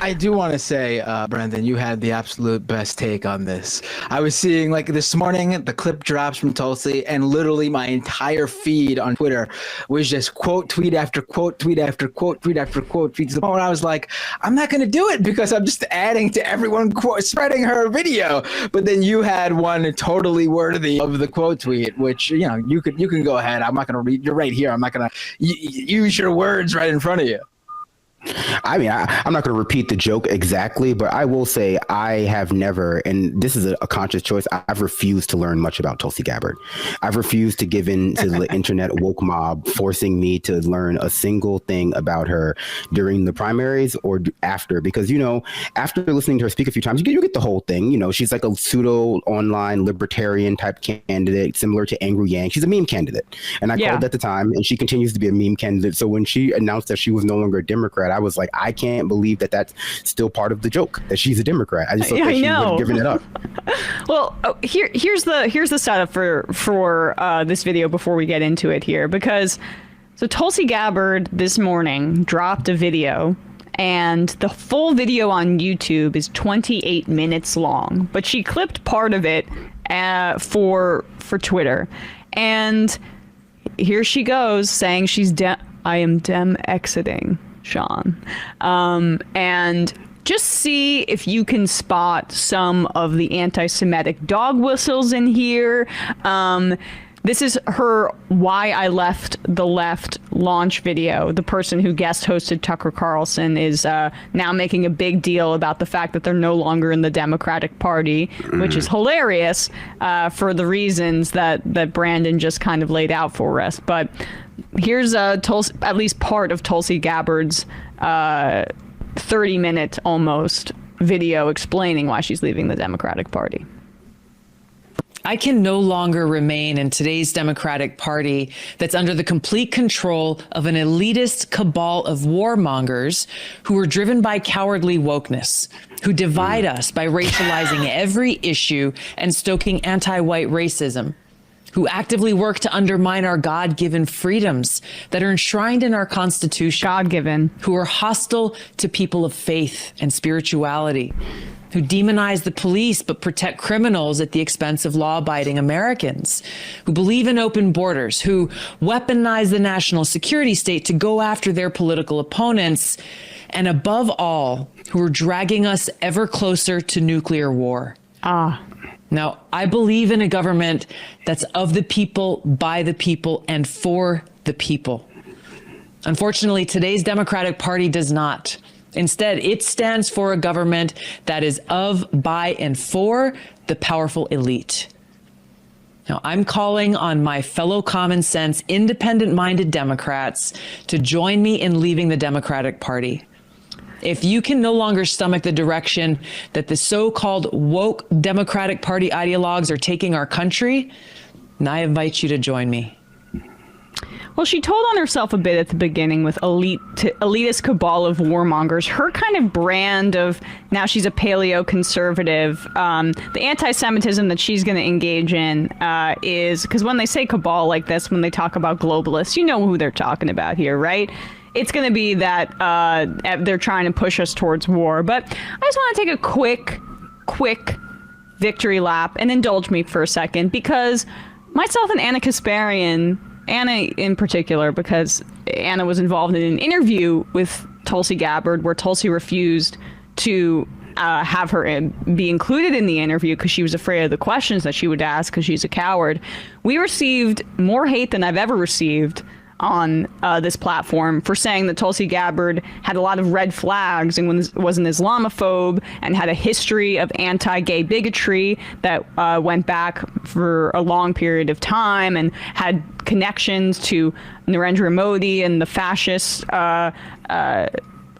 I do want to say, Brendan, you had the absolute best take on this. I was seeing like this morning, the clip drops from Tulsi, and literally my entire feed on Twitter was just quote tweet after quote tweet after quote tweet after quote tweet, to the point where I was like, I'm not going to do it because I'm just adding to everyone spreading her video. But then you had one totally worthy of the quote tweet, which, you know, you can go ahead. I'm not going to read. You're right here. I'm not going to use your words right in front of you. I mean, I'm not going to repeat the joke exactly, but I will say I have never, and this is a conscious choice, I've refused to learn much about Tulsi Gabbard. I've refused to give in to the internet woke mob forcing me to learn a single thing about her during the primaries or after, because, you know, after listening to her speak a few times, you get the whole thing. You know, she's like a pseudo online libertarian type candidate, similar to Andrew Yang. She's a meme candidate. And I called at the time, and she continues to be a meme candidate. So when she announced that she was no longer a Democrat, I was like, I can't believe that that's still part of the joke, that she's a Democrat. I just thought that she would have given it up. Well, here's the setup for this video before we get into it here, because so Tulsi Gabbard this morning dropped a video, and the full video on YouTube is 28 minutes long, but she clipped part of it for Twitter, and here she goes saying I am dem exiting. Sean, and just see if you can spot some of the anti-Semitic dog whistles in here. This is her Why I Left the Left launch video. The person who guest hosted Tucker Carlson is now making a big deal about the fact that they're no longer in the Democratic Party, which is hilarious for the reasons that Brandon just kind of laid out for us. But here's at least part of Tulsi Gabbard's 30-minute almost video explaining why she's leaving the Democratic Party. I can no longer remain in today's Democratic Party that's under the complete control of an elitist cabal of warmongers who are driven by cowardly wokeness, who divide us by racializing every issue and stoking anti-white racism, who actively work to undermine our God-given freedoms that are enshrined in our Constitution. God-given. Who are hostile to people of faith and spirituality, who demonize the police but protect criminals at the expense of law-abiding Americans, who believe in open borders, who weaponize the national security state to go after their political opponents, and above all, who are dragging us ever closer to nuclear war. Now, I believe in a government that's of the people, by the people, and for the people. Unfortunately, today's Democratic Party does not. Instead, it stands for a government that is of, by, and for the powerful elite. Now, I'm calling on my fellow common sense, independent-minded Democrats to join me in leaving the Democratic Party. If you can no longer stomach the direction that the so-called woke Democratic Party ideologues are taking our country, then I invite you to join me. Well, she told on herself a bit at the beginning with elitist cabal of warmongers. Her kind of brand of, now she's a paleo-conservative, the anti-Semitism that she's going to engage in is, because when they say cabal like this, when they talk about globalists, you know who they're talking about here, right? It's going to be that they're trying to push us towards war. But I just want to take a quick victory lap and indulge me for a second, because myself and Anna Kasparian, Anna in particular, because Anna was involved in an interview with Tulsi Gabbard where Tulsi refused to have her be included in the interview because she was afraid of the questions that she would ask because she's a coward. We received more hate than I've ever received on this platform for saying that Tulsi Gabbard had a lot of red flags and was an Islamophobe and had a history of anti-gay bigotry that went back for a long period of time and had connections to Narendra Modi and the fascists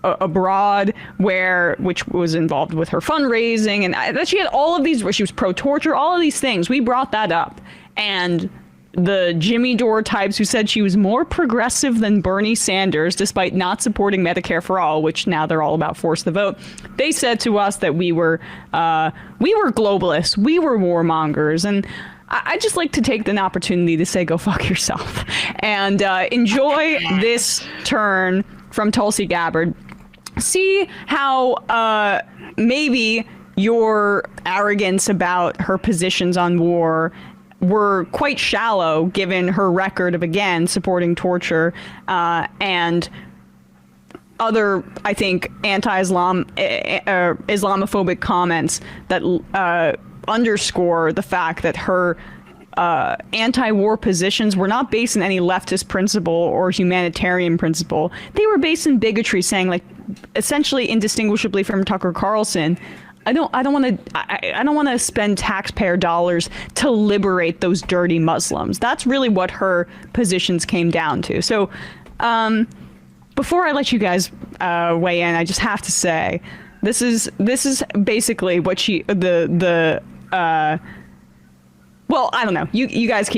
abroad, which was involved with her fundraising, and that she had all of these, where she was pro-torture, all of these things. We brought that up, and the Jimmy Dore types who said she was more progressive than Bernie Sanders, despite not supporting Medicare for all, which now they're all about force the vote. They said to us that we were globalists, we were warmongers, and I'd just like to take an opportunity to say, go fuck yourself, and enjoy this turn from Tulsi Gabbard. see how maybe your arrogance about her positions on war were quite shallow, given her record of, again, supporting torture and other, I think, Islamophobic comments that underscore the fact that her anti-war positions were not based in any leftist principle or humanitarian principle. They were based in bigotry, saying, like, essentially indistinguishably from Tucker Carlson, I don't want to spend taxpayer dollars to liberate those dirty Muslims. That's really what her positions came down to. So, before I let you guys weigh in, I just have to say, this is basically what well, I don't know. You guys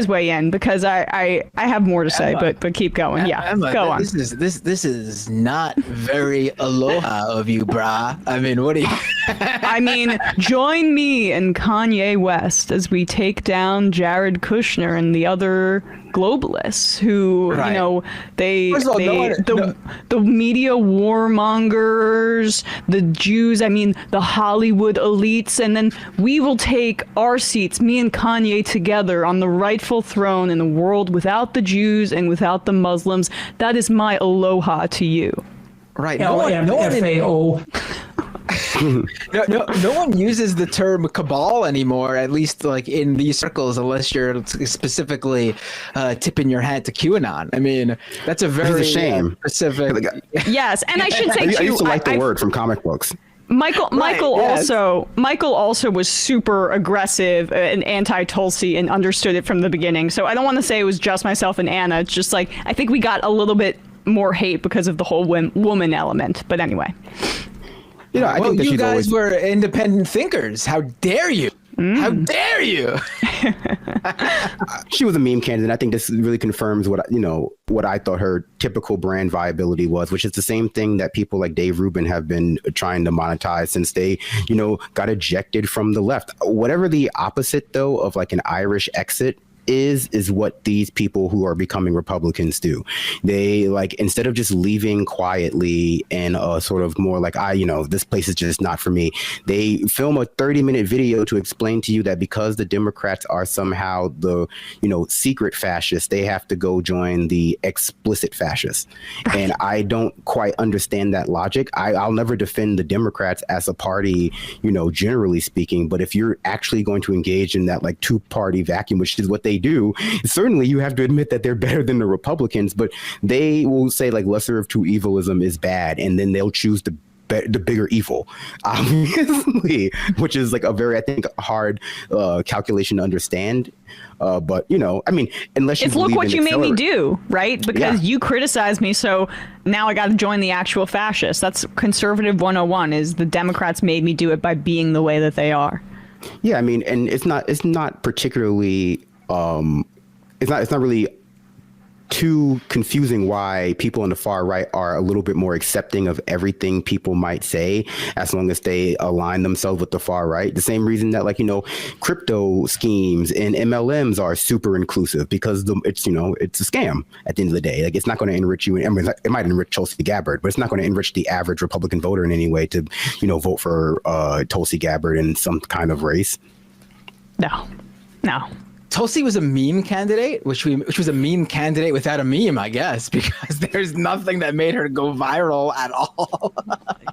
weigh in, because I have more to say, but keep going. Yeah, Emma, go on. This is not very aloha of you, brah. I mean, what do you? I mean, join me and Kanye West as we take down Jared Kushner and the other globalists who, Right. you know, the media warmongers, the Jews, I mean, the Hollywood elites, and then we will take our seats, me and Kanye together, on the rightful throne in a world without the Jews and without the Muslims. That is my aloha to you. Right. LMFAO. No one uses the term cabal anymore, at least like in these circles, unless you're specifically tipping your hat to QAnon. I mean, that's a very shame. specific. Yes, and I should say too, I used to like the word from comic books. Michael yes. also was super aggressive and anti-Tulsi and understood it from the beginning. So I don't want to say it was just myself and Anna. It's just like, I think we got a little bit more hate because of the whole woman element. But anyway. You know, I think that you she's guys always were independent thinkers. How dare you? How dare you? she was a meme candidate. I think this really confirms what I thought her typical brand viability was, which is the same thing that people like Dave Rubin have been trying to monetize since they, got ejected from the left. Whatever the opposite, though, of like an Irish exit is what these people who are becoming Republicans do. They, like, instead of just leaving quietly and sort of more like, this place is just not for me, they film a 30-minute video to explain to you that because the Democrats are somehow the, secret fascists, they have to go join the explicit fascists. And I don't quite understand that logic. I'll never defend the Democrats as a party, generally speaking, but if you're actually going to engage in that like two-party vacuum, which is what they do, certainly you have to admit that they're better than the Republicans, but they will say like lesser of two evilism is bad, and then they'll choose the bigger evil, obviously, which is like a very, I think, hard calculation to understand. But I mean, unless you it's look what you made me do, right? Because you criticized me, so now I got to join the actual fascists. That's conservative 101. Is the Democrats made me do it by being the way that they are. Yeah, I mean, and it's not particularly. It's not really too confusing why people on the far right are a little bit more accepting of everything people might say, as long as they align themselves with the far right. The same reason that, like, crypto schemes and MLMs are super inclusive, because it's a scam at the end of the day. Like, it's not going to enrich you. I mean, it might enrich Tulsi Gabbard, but it's not going to enrich the average Republican voter in any way to, vote for Tulsi Gabbard in some kind of race. No. Tulsi was a meme candidate, which was a meme candidate without a meme, I guess, because there's nothing that made her go viral at all.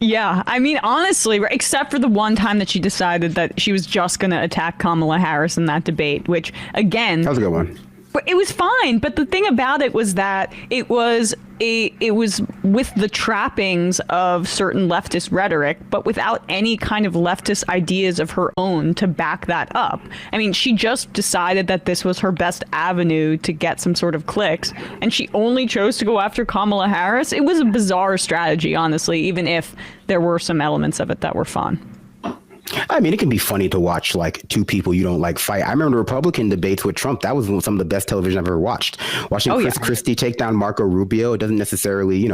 Yeah, I mean, honestly, except for the one time that she decided that she was just going to attack Kamala Harris in that debate, which, again, that was a good one. It was fine, but the thing about it was that it was with the trappings of certain leftist rhetoric, but without any kind of leftist ideas of her own to back that up. I mean, she just decided that this was her best avenue to get some sort of clicks, and she only chose to go after Kamala Harris. It was a bizarre strategy, honestly, even if there were some elements of it that were fun. I mean, it can be funny to watch like two people you don't like fight. I remember the Republican debates with Trump. That was some of the best television I've ever watched. Watching Chris Christie take down Marco Rubio, it doesn't necessarily,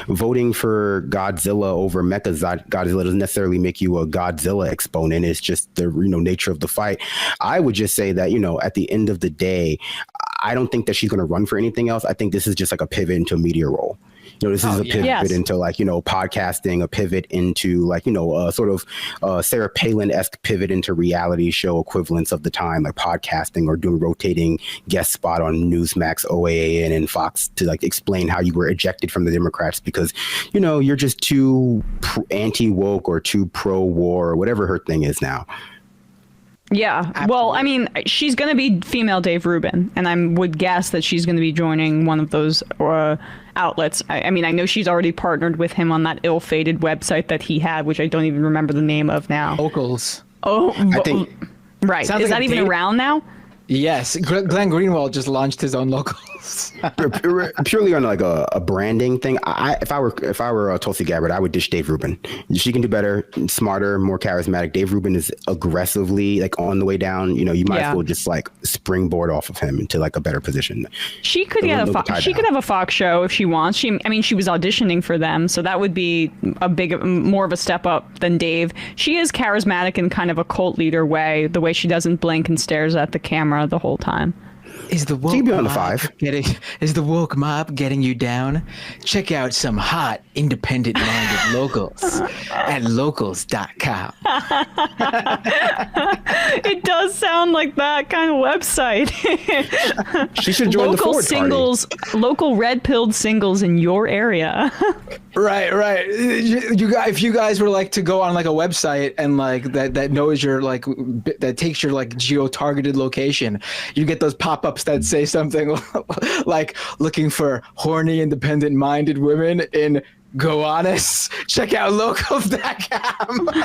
voting for Godzilla over Mecha Godzilla doesn't necessarily make you a Godzilla exponent. It's just the nature of the fight. I would just say that, at the end of the day, I don't think that she's going to run for anything else. I think this is just like a pivot into a media role. This is a pivot Yes. into like, podcasting, a pivot into like, a sort of Sarah Palin-esque pivot into reality show equivalents of the time, like podcasting or doing rotating guest spot on Newsmax, OAN, and Fox to like explain how you were ejected from the Democrats because, you're just too anti-woke or too pro-war or whatever her thing is now. Yeah. Absolutely. Well, I mean, she's going to be female Dave Rubin, and I would guess that she's going to be joining one of those outlets. I mean, I know she's already partnered with him on that ill-fated website that he had, which I don't even remember the name of now. Locals. Oh, I think right. Sounds Is like that a even date- around now? Yes, Glenn Greenwald just launched his own locals. Purely on like a branding thing. If I were Tulsi Gabbard, I would ditch Dave Rubin. She can do better, smarter, more charismatic. Dave Rubin is aggressively like on the way down. You might as well just like springboard off of him into like a better position. She could get she could have a Fox show if she wants. She was auditioning for them, so that would be more of a step up than Dave. She is charismatic in kind of a cult leader way, the way she doesn't blink and stares at the camera the whole time. Is the woke She can be on the mob 5. is the woke mob getting you down? Check out some hot, independent-minded locals at locals.com. It does sound like that kind of website. She should join the Local Ford singles, local red-pilled singles in your area. Right. You guys, if you guys were like to go on like a website and like that knows your like that takes your like geo-targeted location, you get those pop-ups that say something like looking for horny, independent-minded women in Gowanus. Check out locals.com.